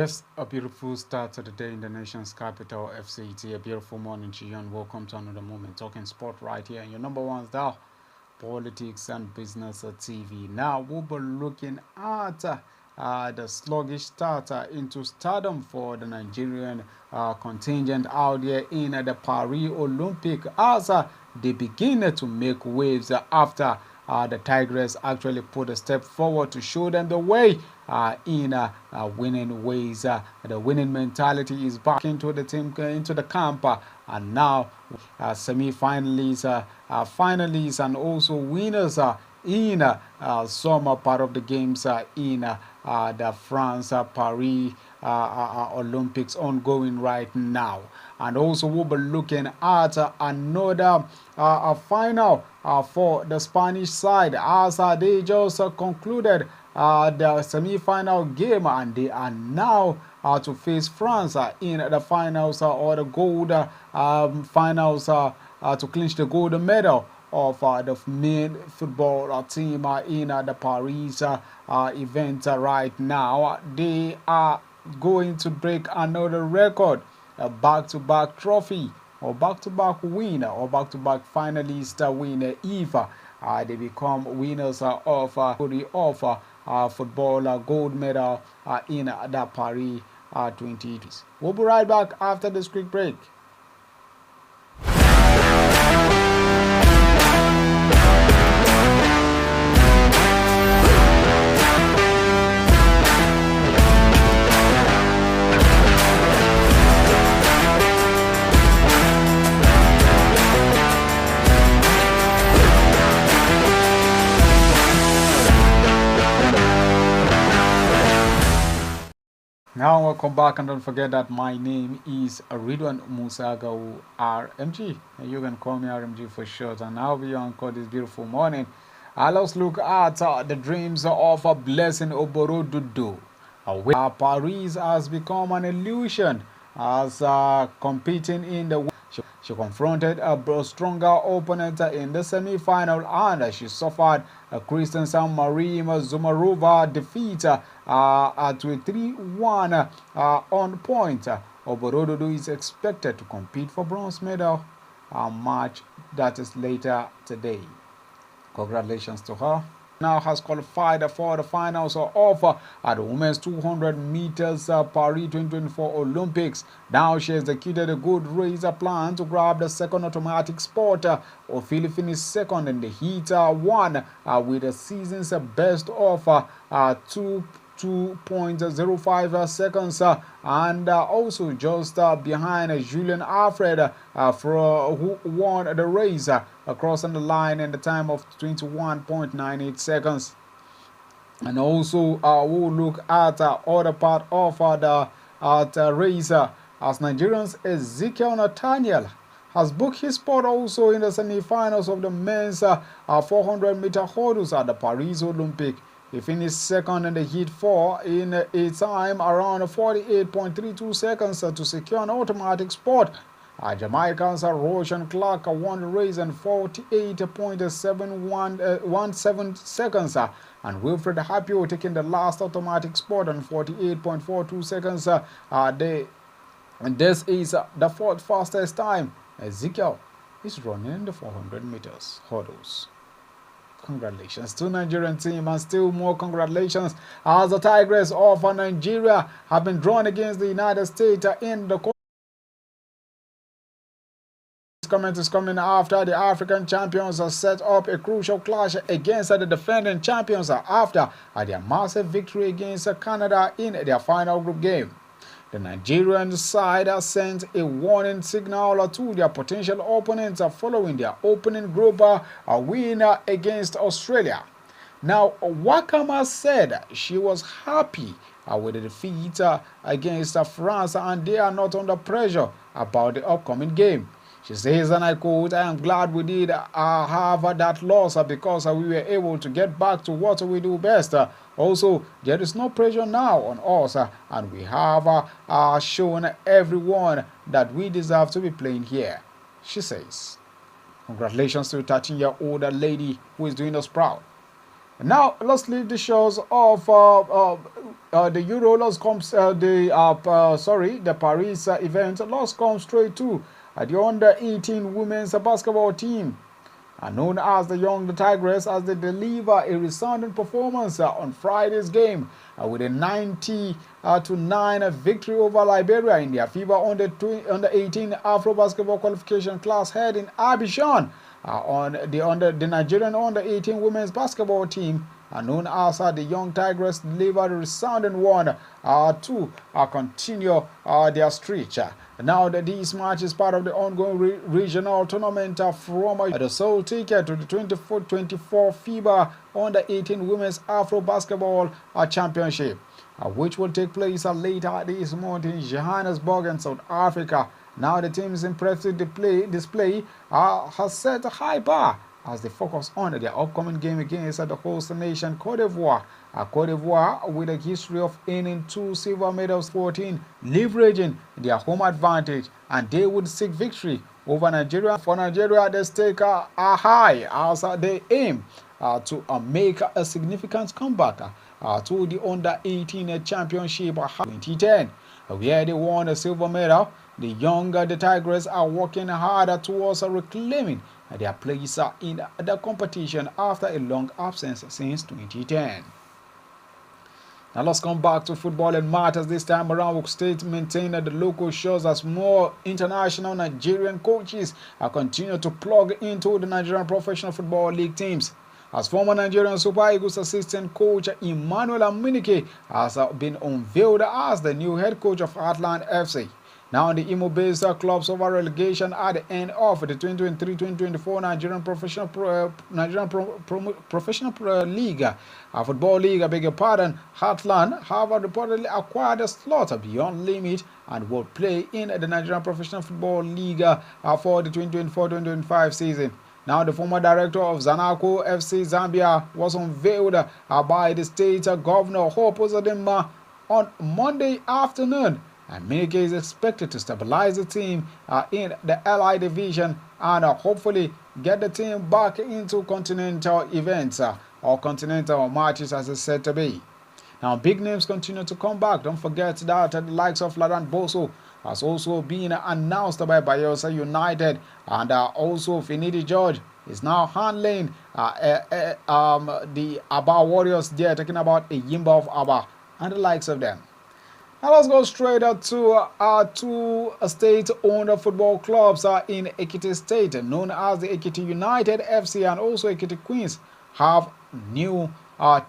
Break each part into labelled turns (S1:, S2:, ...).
S1: Yes, a beautiful start to the day in the nation's capital, FCT. A beautiful morning to you, and welcome to another moment talking sport right here. Your number one star, Politics and Business TV. Now we'll be looking at the sluggish start into stardom for the Nigerian contingent out there in the Paris Olympic as they begin to make waves after the Tigers actually put a step forward to show them the way in winning ways. The winning mentality is back into the team, into the camp, and now semi-finalists, finalists, and also winners in some part of the games in the France Paris Olympics ongoing right now. And also we'll be looking at another final for the Spanish side as they just concluded the semi-final game, and they are now to face France in the finals or the gold finals to clinch the gold medal of the main football team in the Paris event right now. They are going to break another record, a back-to-back trophy or back-to-back winner or back-to-back finalist winner if they become winners of football gold medal in the Paris 2020. We'll be right back after this quick break. Now welcome back, and don't forget that my name is Ridwan Musagau RMG. You can call me RMG for short, and I'll be on call this beautiful morning. Let's look at the dreams of a blessing Oborodudu. Where Paris has become an illusion as competing in the she confronted a stronger opponent in the semi-final, and she suffered a Christian San Maria Zumarova defeat to a 3-1 on point. Oborododo is expected to compete for bronze medal match that is later today. Congratulations to her. Now has qualified for the finals of the women's 200 meters Paris 2024 Olympics. Now she executed a good race plan to grab the second automatic spot. Ophelia finished second in the heat one with a season's best of 2.05 seconds and also just behind Julian Alfred who won the race crossing the line in the time of 21.98 seconds. And also we'll look at other part of the race as Nigerian's Ezekiel Nathaniel has booked his spot also in the semi-finals of the men's 400-meter hurdles at the Paris Olympic. He finished second in the heat 4 in a time around 48.32 seconds to secure an automatic spot. Jamaican's Roshan Clark won the race in 48.17 seconds, and Wilfred Hapio taking the last automatic spot on 48.42 seconds. And this is the fourth fastest time Ezekiel is running in the 400 meters hurdles. Congratulations to Nigerian team, and still more congratulations as the Tigers of Nigeria have been drawn against the United States in the comment is coming after the African champions set up a crucial clash against the defending champions after their massive victory against Canada in their final group game. The Nigerian side has sent a warning signal to their potential opponents following their opening group win against Australia. Now, Wakama said she was happy with the defeat against France, and they are not under pressure about the upcoming game. She says, and I quote, "I am glad we did have that loss because we were able to get back to what we do best. Also, there is no pressure now on us, and we have shown everyone that we deserve to be playing here," she says. Congratulations to the 13-year-old lady who is doing us proud. Now let's leave the shows of the Euro. Let's come the Paris event. Let's come straight to the under 18 women's basketball team, known as the Young Tigress, as they deliver a resounding performance on Friday's game with a 90-9 victory over Liberia in their FIBA under 18 Afro basketball qualification class held in Abidjan. The Nigerian under 18 women's basketball team, known as the Young Tigress, delivered a resounding one to continue their streak. Now this match is part of the ongoing regional tournament from the sole ticket to the 24 FIBA under 18 women's Afro basketball championship, which will take place later this month in Johannesburg in South Africa. Now the team's impressive display has set a high bar as they focus on their upcoming game against the host nation Cote d'Ivoire. Cote d'Ivoire, with a history of earning 2 silver medals, 14, leveraging their home advantage, and they would seek victory over Nigeria. For Nigeria, the stakes are high as they aim to make a significant comeback to the under 18 championship 2010, where they won a silver medal. The Tigers are working harder towards reclaiming their place in the competition after a long absence since 2010. Now let's come back to football and matters. This time around, Ogun State maintained the local shows as more international Nigerian coaches continue to plug into the Nigerian Professional Football League teams. As former Nigerian Super Eagles assistant coach Emmanuel Aminike has been unveiled as the new head coach of Heartland FC. Now, the Imo-based clubs over relegation at the end of the 2023-2024 Nigerian Professional League, Football League, I beg your pardon, Heartland have reportedly acquired a slot beyond limit and will play in the Nigerian Professional Football League for the 2024-2025 season. Now, the former director of Zanaco FC Zambia was unveiled by the state governor, Hope Uzodinma, on Monday afternoon. And Minike is expected to stabilize the team in the LI division and hopefully get the team back into continental events or continental matches as it's said to be. Now, big names continue to come back. Don't forget that the likes of Ladan Boso has also been announced by Bayelsa United, and also Finidi George is now handling the Aba Warriors there, talking about a Yimba of Aba and the likes of them. Now let's go straight to two state-owned football clubs in Ekiti State, known as the Ekiti United FC and also Ekiti Queens, have new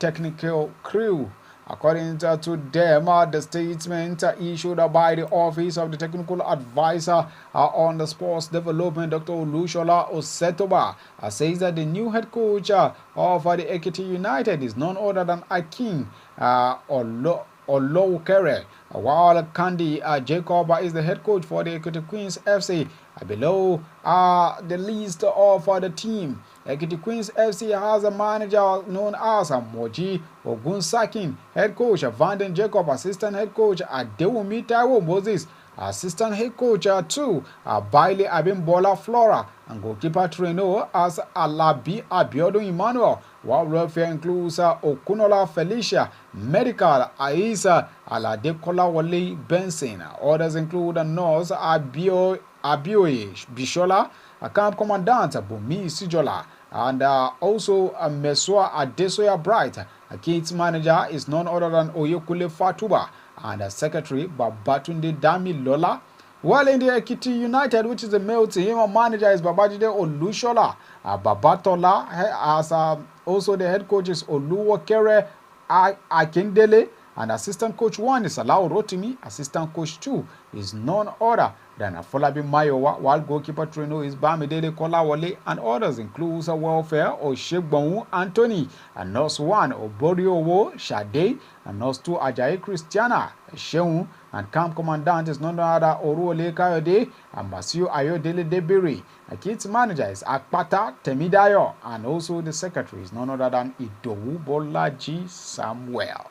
S1: technical crew. According to them, the statement issued by the Office of the Technical Advisor on the Sports Development, Dr. Olushola Osetoba, says that the new head coach of the Ekiti United is none other than Akin Olowokere, while Candy Jacob is the head coach for the Ekiti Queens FC. Below the list of the team, Ekiti Queens FC has a manager known as Moji Ogunsakin, head coach Vanden Jacob, assistant head coach Adewumi Taiwo Moses, assistant head coach Baile Abimbola Flora, and goalkeeper trainer as Alabi Abiodun Emmanuel, while welfare includes Okunola Felicia, medical Aisa Aladekola Wale Benson. Others include nurse Abioye Bishola, camp commandant Bumi Sijola, and also Mesua Adesoya Bright. Kids manager is none other than Oyekule Fatuba, and secretary Babatunde Dami Lola. While in the Ekiti United, which is the male team, manager is Babajide Olushola. Babatola, as also the head coach is Oluwokere Akindele, and assistant coach 1 is Alao Rotimi. Assistant coach 2 is none other than Afolabi Mayowa, while goalkeeper trainer is Bamidele Kolawole, and others includes welfare Oshegbonwu Anthony, and nurse 1 Oboriowo Shade, and nurse 2 Ajayi Christiana Sheun, and camp commandant is none other Oruole Kayode and Masiu Ayodele Debiri. The kids manager is Akpata Temidayo, and also the secretary is none other than Idowu Bolaji Samuel.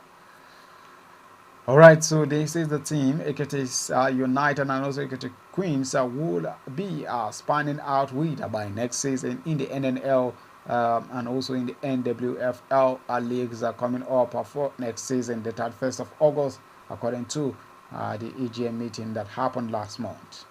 S1: Alright, so this is the team Ekiti United and also Ekiti Queens will be spanning out with by next season in the NNL and also in the NWFL leagues are coming up for next season, the 31st of August, according to the EGM meeting that happened last month.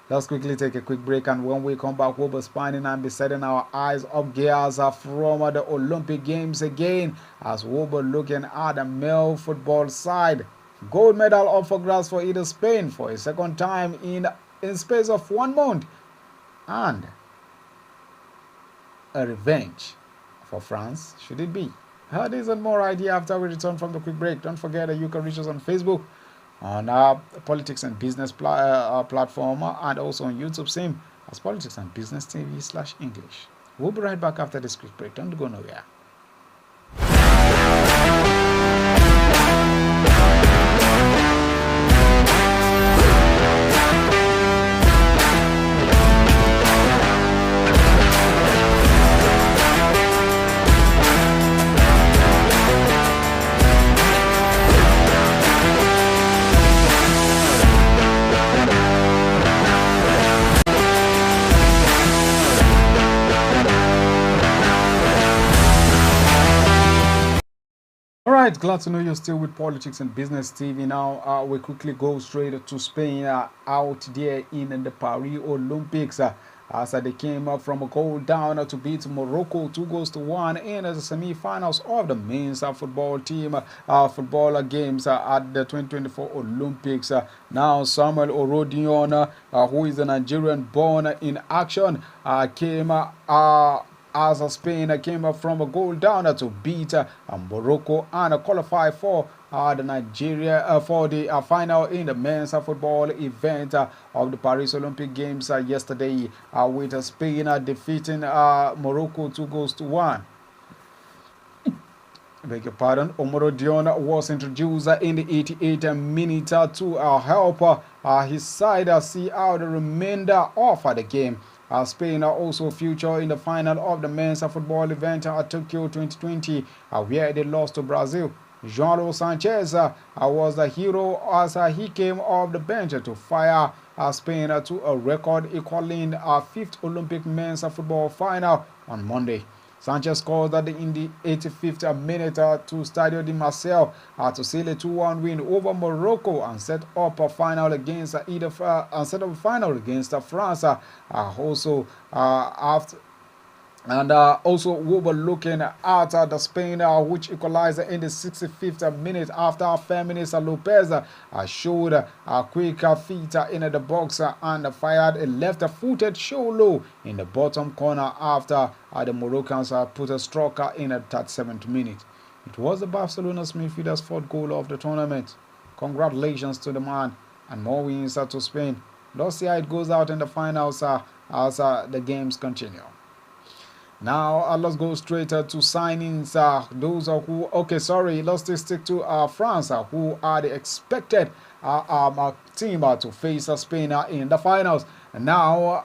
S1: Let's quickly take a quick break, and when we come back, we'll be spanning and be setting our eyes up gears from the Olympic Games again, as we'll be looking at the male football side. Gold medal up for grabs for either Spain for a second time in space of 1 month, and a revenge for France, should it be? This and more idea after we return from the quick break. Don't forget that you can reach us on Facebook, on our Politics and Business platform, and also on YouTube, same as Politics and Business TV/English. We'll be right back after this quick break. Don't go nowhere. Alright, glad to know you're still with Politics and Business TV. Now, we quickly go straight to Spain, out there in the Paris Olympics, as they came up from a goal down to beat Morocco 2-1 in the semi-finals of the men's football team football games at the 2024 Olympics. Now, Samuel Orodion, who is a Nigerian born in action, came as Spain came up from a goal down to beat Morocco and qualify for the Nigeria for the final in the men's football event of the Paris Olympic Games yesterday, with Spain defeating Morocco 2-1. Beg your pardon. Omaro Dion was introduced in the 88th minute to help his side see out the remainder of the game. Spain are also featured in the final of the men's football event at Tokyo 2020, where they lost to Brazil. João Sanchez was the hero as he came off the bench to fire Spain to a record equaling our 5th Olympic men's football final on Monday. Sanchez scored in the 85th minute to Stadio de Marseille to seal a 2-1 win over Morocco and set up a final against France. Also we were looking at the Spain, which equalized in the 65th minute after Feminist Lopez showed a quick feet in the box and fired a left-footed show low in the bottom corner after the Moroccans put a stroke in the 37th minute. It was the Barcelona's midfielder's 4th goal of the tournament. Congratulations to the man, and more wins to Spain. Let's see how it goes out in the finals as the games continue. Now, let's go straight to signings. Let's stick to France, who are the expected team to face Spain in the finals. Now,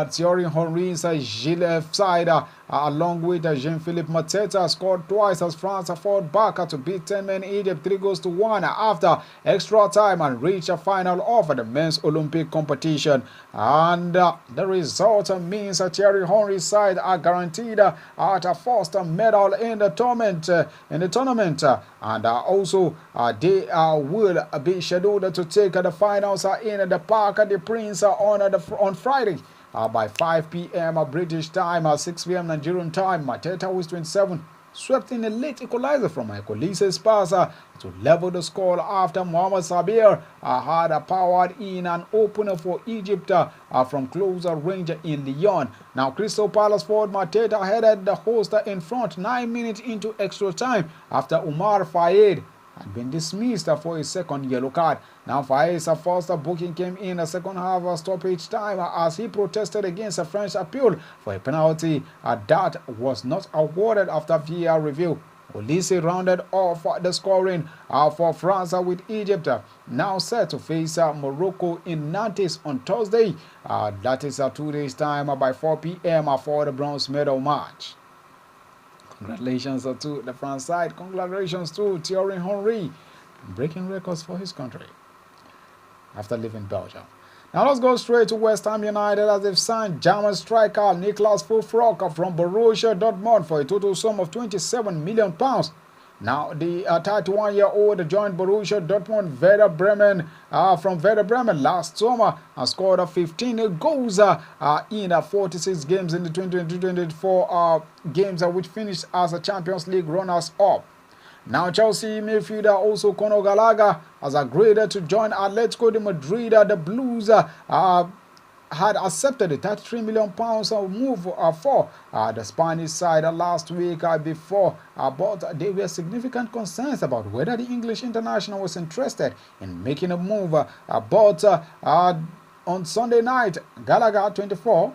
S1: Thierry Henry's Gilles side, along with Jean-Philippe Mateta, scored twice as France fought back to beat 10-man Egypt 3-1 after extra time and reach a final of the men's Olympic competition. And the result means Thierry Henry's side are guaranteed at a first medal in the tournament. And also they will be scheduled to take the finals in the Parc des Princes on Friday by 5 p.m. British time, 6 p.m. Nigerian time. Mateta, who is 27, swept in a late equalizer from Michael Lisa's pass to level the score after Mohamed Sabir had powered in an opener for Egypt from closer range in Lyon. Now, Crystal Palace forward Mateta headed the host in front 9 minutes into extra time after Umar Fayed had been dismissed for his second yellow card. Now, Fayed's first booking came in the second half stoppage time as he protested against a French appeal for a penalty that was not awarded after VAR review. Olise rounded off the scoring for France, with Egypt now set to face Morocco in Nantes on Thursday. That is 2 days' time by 4 p.m. for the bronze medal match. Congratulations to the France side. Congratulations to Thierry Henry, breaking records for his country after leaving Belgium. Now let's go straight to West Ham United as they've signed German striker Niklas Füllkrug from Borussia Dortmund for a total sum of £27 million. Now, the 31-year-old joined Borussia Dortmund from Werder Bremen last summer and scored 15 goals in 46 games in the 2023-24 games, which finished as a Champions League runners-up. Now, Chelsea midfielder also Conor Gallagher has agreed to join Atletico de Madrid. The Blues had accepted a £33 million move for the Spanish side last week before, but there were significant concerns about whether the English international was interested in making a move. On Sunday night, Gallagher, 24,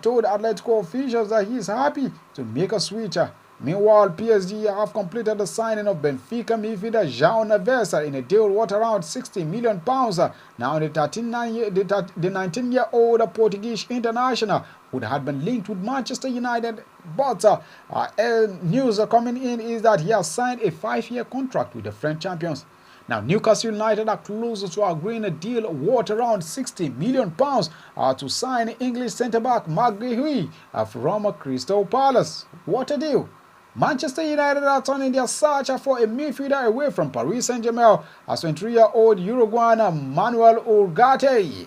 S1: told Atletico officials that he is happy to make a switch. Meanwhile, PSG have completed the signing of Benfica midfielder João Neves in a deal worth around £60 million. Now, the 19-year-old Portuguese international would have been linked with Manchester United, but news coming in is that he has signed a 5-year contract with the French champions. Now, Newcastle United are close to agreeing a deal worth around £60 million to sign English centre-back Mark Guehi from Crystal Palace. What a deal! Manchester United are turning their search for a midfielder away from Paris Saint-Germain as 23-year-old Uruguayan Manuel Ugarte.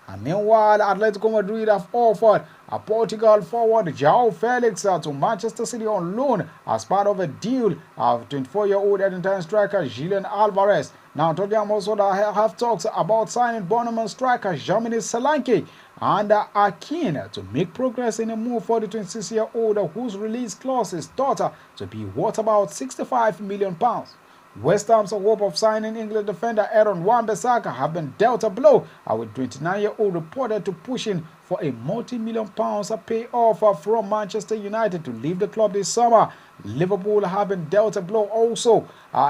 S1: And meanwhile, Atletico Madrid have offered a Portugal forward João Felix to Manchester City on loan as part of a deal of 24-year-old Argentine striker Julian Alvarez. Now, Tottenham also have talks about signing Bournemouth striker Dominic Solanke and are keen to make progress in a move for the 26-year-old whose release clause is thought to be worth about £65 million. West Ham's hope of signing English defender Aaron Wan-Bissaka have been dealt a blow, with 29-year-old reported to pushing for a multi-million pounds payoff from Manchester United to leave the club this summer. Liverpool have been dealt a blow also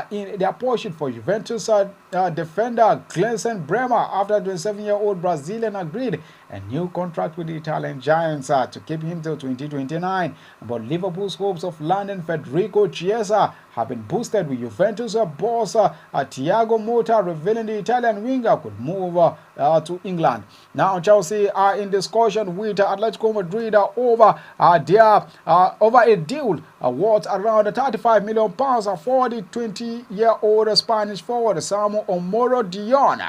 S1: in their pursuit for Juventus defender Glenson Bremer after the 27-year-old Brazilian agreed a new contract with the Italian Giants to keep him till 2029. But Liverpool's hopes of landing Federico Chiesa have been boosted with Juventus boss Thiago Motta revealing the Italian winger could move to England. Now, Chelsea are in discussion with Atletico Madrid over a deal worth around £35 million for the 20-year-old Spanish forward Samu Omoro Dion.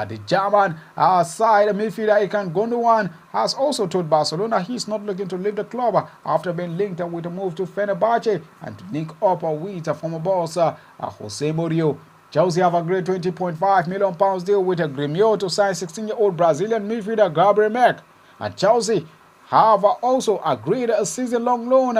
S1: The German side midfielder Ikan Gundogan has also told Barcelona he's not looking to leave the club after being linked with a move to Fenerbahce and to link up with former boss Jose Mourinho. Chelsea have agreed £20.5 million deal with a Grêmio to sign 16-year-old Brazilian midfielder Gabriel Mack. And Chelsea have also agreed a season-long loan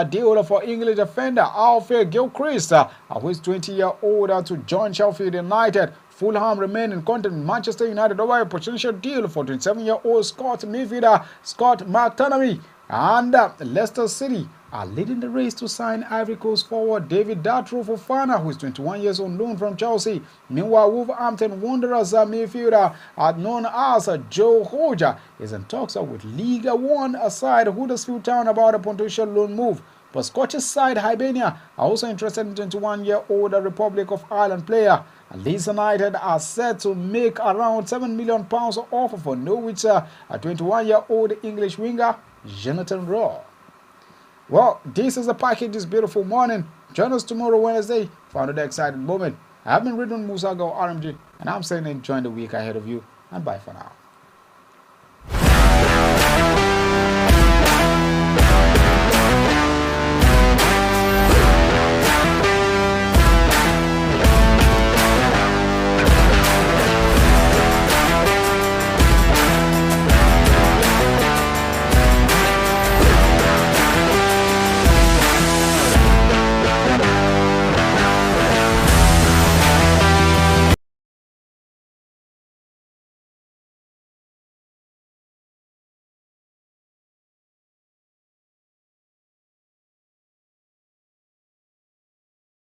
S1: deal for English defender Alfred Gilchrist, who is 20-year-old, to join Sheffield United. Fulham remain in contact with Manchester United over a potential deal for 27-year-old Scott midfielder Scott McTominay. And Leicester City are leading the race to sign Ivory Coast forward David Datro Fofana, who is 21 years on loan from Chelsea. Meanwhile, Wolverhampton Wanderers midfielder known as Joe Hoja is in talks with League One side Huddersfield Town about a potential loan move. But Scottish side Hibernia are also interested in 21-year-old Republic of Ireland player. And Leeds United are set to make around £7 million offer for Norwich, a 21-year-old English winger, Jonathan Raw. Well, this is the package this beautiful morning. Join us tomorrow, Wednesday, for another exciting moment. I have been Ridwan Musago, RMG, and I'm saying enjoy the week ahead of you, and bye for now.